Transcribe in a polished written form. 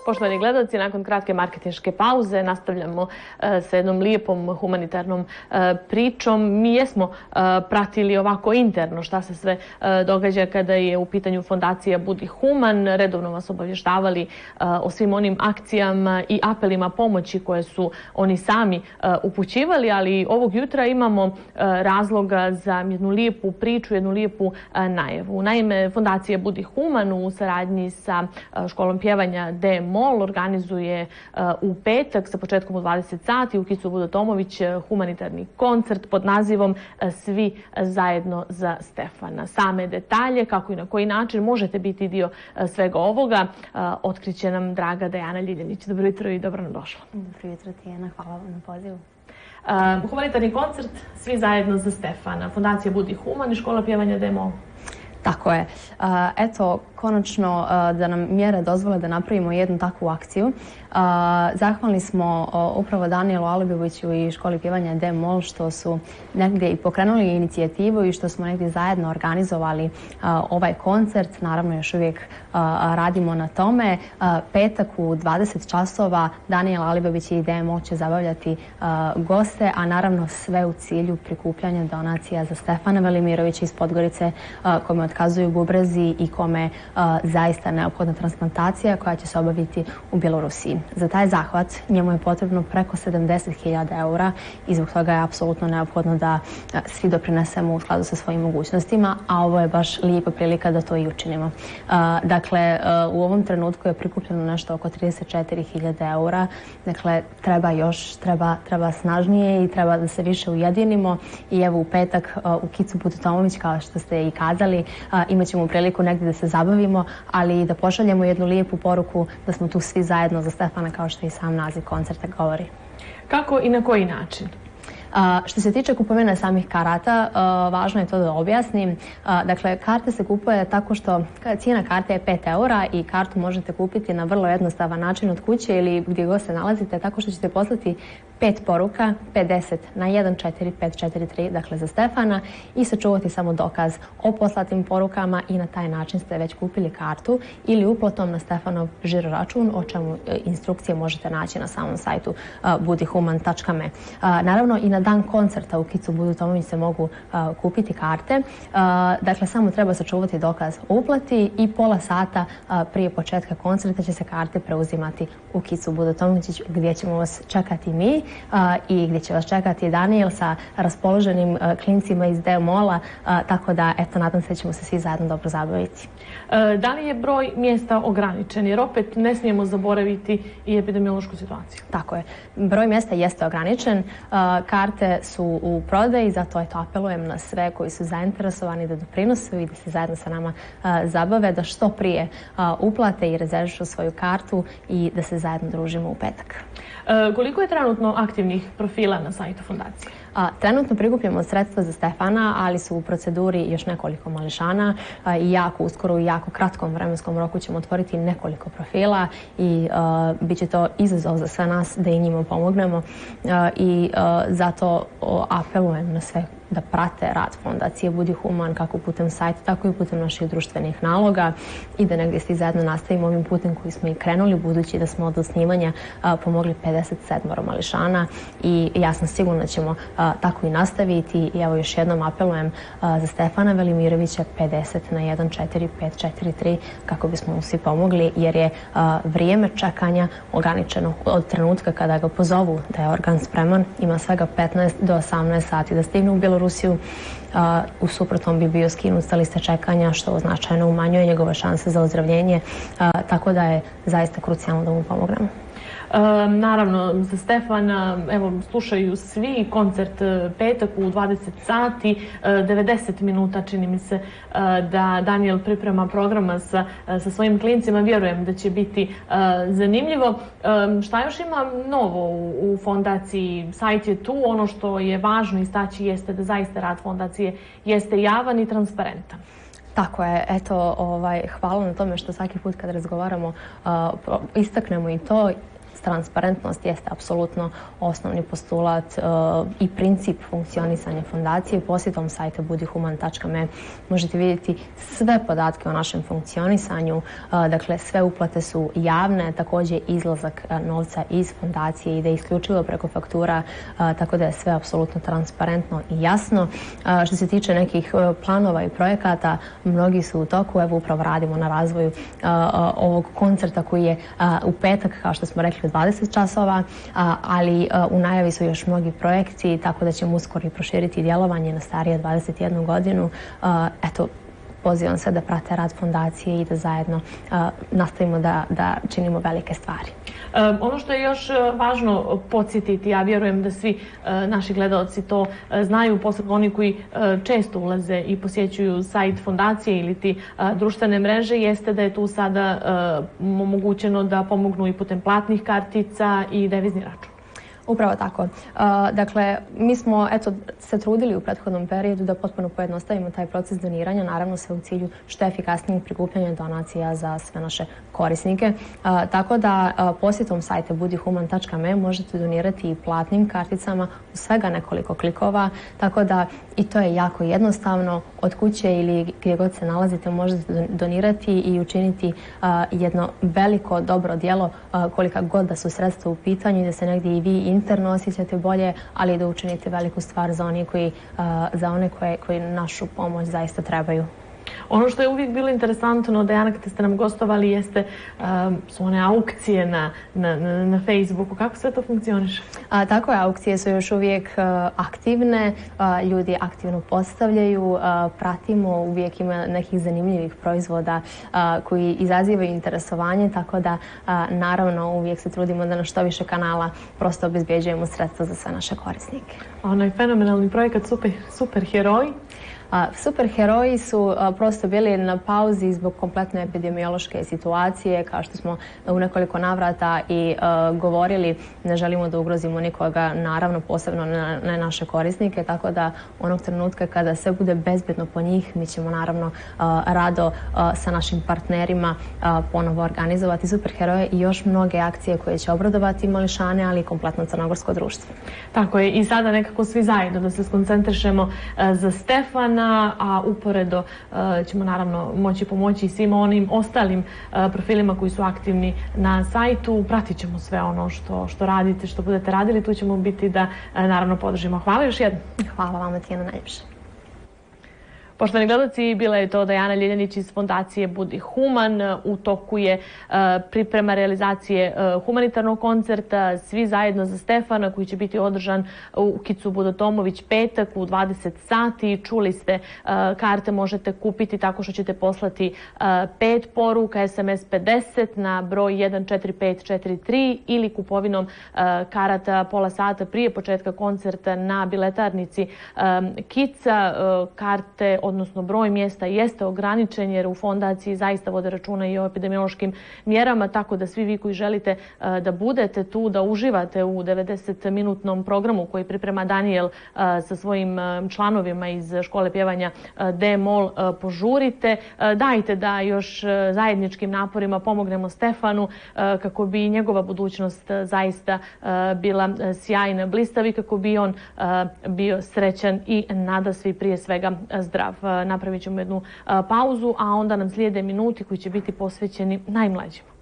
Poštovani gledalci, nakon kratke marketinške pauze nastavljamo sa jednom lijepom humanitarnom pričom. Mi jesmo pratili ovako interno šta se sve događa kada je u pitanju fondacija Budi Human. Redovno vas obavještavali o svim onim akcijama i apelima pomoći koje su oni sami upućivali, ali ovog jutra imamo razloga za jednu lijepu priču, jednu lijepu najavu. Naime, fondacija Budi Human u saradnji sa školom pjevanja D-Mol organizuje u petak sa početkom u 20 sati u Kicu Budotomović humanitarni koncert pod nazivom Svi zajedno za Stefana. Same detalje, kako i na koji način možete biti dio svega ovoga, otkriće nam draga Dejana Ljiljanić. Dobro jutro i dobro nam došla. Dobro jutro, Tijana. Hvala vam na pozivu. Humanitarni koncert Svi zajedno za Stefana. Fondacija Budi Human i škola pjevanja D-Mol. Tako je. Eto, konačno da nam mjere dozvole da napravimo jednu takvu akciju. Zahvalni smo upravo Danijelu Alibeviću i školi pjevanja D-Mol što su negdje i pokrenuli inicijativu i što smo negdje zajedno organizovali ovaj koncert. Naravno, još uvijek radimo na tome. Petak u 20 časova Danijel Alibević i D-Mol će zabavljati goste, a naravno sve u cilju prikupljanja donacija za Stefana Velimirovića iz Podgorice, kome otkazuju bubrezi i kome zaista neophodna transplantacija koja će se obaviti u Bjelorusiji. Za taj zahvat njemu je potrebno preko 70.000 eura i zbog toga je apsolutno neophodno da svi doprinesemo u skladu sa svojim mogućnostima, a ovo je baš lijepa prilika da to i učinimo. Dakle, u ovom trenutku je prikupljeno nešto oko 34.000 eura. Dakle, treba još, treba snažnije i treba da se više ujedinimo. I evo u petak u Kicu Budotomović, kao što ste i kazali, imat ćemo priliku negdje da se zabavimo, ali i da pošaljemo jednu lijepu poruku da smo tu svi zajedno za Stefana, kao što i sam naziv koncerta govori. Kako i na koji način? Što se tiče kupovine samih karata, važno je to da objasnim. Dakle, karte se kupuje tako što cijena karte je 5 eura i kartu možete kupiti na vrlo jednostavan način od kuće ili gdje god se nalazite, tako što ćete poslati 5 poruka, 50 na 14543, dakle za Stefana, i sačuvati samo dokaz o poslatim porukama i na taj način ste već kupili kartu ili uplatom na Stefanov žiro račun, o čemu instrukcije možete naći na samom sajtu budihuman.me. Naravno, i na dan koncerta u Kicu Budotomović se mogu kupiti karte. Dakle, samo treba sačuvati dokaz o uplati i pola sata prije početka koncerta će se karte preuzimati u Kicu Budotomović, gdje ćemo vas čekati mi i gdje će vas čekati Danijel sa raspoloženim klincima iz D-Mola, tako da, eto, nadam se da ćemo se svi zajedno dobro zabaviti. Da li je broj mjesta ograničen? Jer opet ne smijemo zaboraviti i epidemiološku situaciju. Tako je. Broj mjesta jeste ograničen. Karte su u prodaji, zato eto apelujem na sve koji su zainteresovani da doprinose i da se zajedno sa nama zabave, da što prije uplate i rezervišu svoju kartu i da se zajedno družimo u petak. Koliko je trenutno aktivnih profila na sajtu fondacije? Trenutno prikupljamo sredstva za Stefana, ali su u proceduri još nekoliko mališana i jako uskoro u jako kratkom vremenskom roku ćemo otvoriti nekoliko profila i bit će to izazov za sve nas da i njima pomognemo i zato apelujem na sve da prate rad fondacije Budi Human kako putem sajta, tako i putem naših društvenih naloga i da negdje svi zajedno nastavimo ovim putem koji smo i krenuli, budući da smo od osnivanja pomogli 57 mališana i ja sam sigurna da ćemo tako i nastaviti i evo još jednom apelujem za Stefana Velimirovića 50 na 14543 kako bismo mu svi pomogli, jer je vrijeme čekanja ograničeno od trenutka kada ga pozovu da je organ spreman, ima svega 15 do 18 sati da stigne u Bjelorusiju. U suprotnom bi bio skinut sa liste čekanja, što značajno umanjuje njegove šanse za ozdravljenje, tako da je zaista krucijalno da mu pomognemo. Naravno, za Stefana, evo, slušaju svi koncert petak u 20 sati, 90 minuta, čini mi se da Danijel priprema programa sa svojim klincima. Vjerujem da će biti zanimljivo. Šta još ima novo u fondaciji? Sajt je tu, ono što je važno istaći jeste da zaista rad fondacije jeste javan i transparentan. Tako je, eto, hvala na tome što svaki put kad razgovaramo istaknemo i to. transparentnost jeste apsolutno osnovni postulat i princip funkcionisanja fondacije. Posjetom sajta budihuman.me možete vidjeti sve podatke o našem funkcionisanju, dakle sve uplate su javne, također izlazak novca iz fondacije ide isključivo preko faktura, tako da je sve apsolutno transparentno i jasno. Što se tiče nekih planova i projekata, mnogi su u toku, evo upravo radimo na razvoju ovog koncerta koji je u petak, kao što smo rekli, u 20 časova, ali u najavi su još mnogi projekti, tako da ćemo uskoro i proširiti djelovanje na starije 21 godinu. Eto, pozivam se da prate rad fondacije i da zajedno nastavimo da činimo velike stvari. Ono što je još važno podsjetiti, ja vjerujem da svi naši gledalci to znaju, posebno oni koji često ulaze i posjećuju sajt fondacije ili ti društvene mreže, jeste da je tu sada omogućeno da pomognu i putem platnih kartica i devizni račun. Upravo tako. Dakle, mi smo se trudili u prethodnom periodu da potpuno pojednostavimo taj proces doniranja, naravno sve u cilju što efikasnijeg prikupljanja donacija za sve naše korisnike. Tako da posjetom sajta budihuman.me možete donirati i platnim karticama u svega nekoliko klikova, tako da i to je jako jednostavno. Od kuće ili gdje god se nalazite možete donirati i učiniti jedno veliko dobro djelo, kolika god da su sredstva u pitanju, da se negdje i vi interno osjećate bolje, ali i da učinite veliku stvar za one koji našu pomoć zaista trebaju. Ono što je uvijek bilo interesantno, Dejana, kada ste nam gostovali, su one aukcije na Facebooku. Kako sve to funkcioniše? Tako je, aukcije su još uvijek aktivne, ljudi aktivno postavljaju, pratimo, uvijek ima nekih zanimljivih proizvoda koji izazivaju interesovanje, tako da naravno uvijek se trudimo da na što više kanala prosto obezbjeđujemo sredstva za sve naše korisnike. Onaj fenomenalni projekat Super heroji. Superheroji su prosto bili na pauzi zbog kompletne epidemiološke situacije, kao što smo u nekoliko navrata i govorili, ne želimo da ugrozimo nikoga, naravno posebno na naše korisnike, tako da onog trenutka kada sve bude bezbedno po njih, mi ćemo naravno rado sa našim partnerima ponovo organizovati superheroje i još mnoge akcije koje će obradovati mališane, ali i kompletno crnogorsko društvo. Tako je, i sada nekako svi zajedno da se skoncentrišemo za Stefana, a uporedo ćemo naravno moći pomoći i svim onim ostalim profilima koji su aktivni na sajtu. Pratit ćemo sve ono što radite, što budete radili, tu ćemo biti da naravno podržimo. Hvala još jednom. Hvala vama, Tijana, najljepše. Poštovani gledalci, bila je to Dejana Ljiljanić iz fondacije Budi Human. U toku je priprema realizacije humanitarnog koncerta Svi zajedno za Stefana, koji će biti održan u Kicu Budotomović petak u 20 sati. Čuli ste, karte možete kupiti tako što ćete poslati 5 poruka SMS 50 na broj 14543 ili kupovinom karata pola sata prije početka koncerta na biletarnici Kica. Karte, odnosno broj mjesta, jeste ograničen jer u fondaciji zaista vode računa i o epidemiološkim mjerama, tako da svi vi koji želite da budete tu, da uživate u 90-minutnom programu koji priprema Daniel sa svojim članovima iz škole pjevanja D-Mol, požurite. Dajte da još zajedničkim naporima pomognemo Stefanu kako bi njegova budućnost zaista bila sjajna, blistava i kako bi on bio srećan i nadasvi prije svega zdrav. Napravit ćemo jednu pauzu, a onda nam slijede minuti koji će biti posvećeni najmlađima.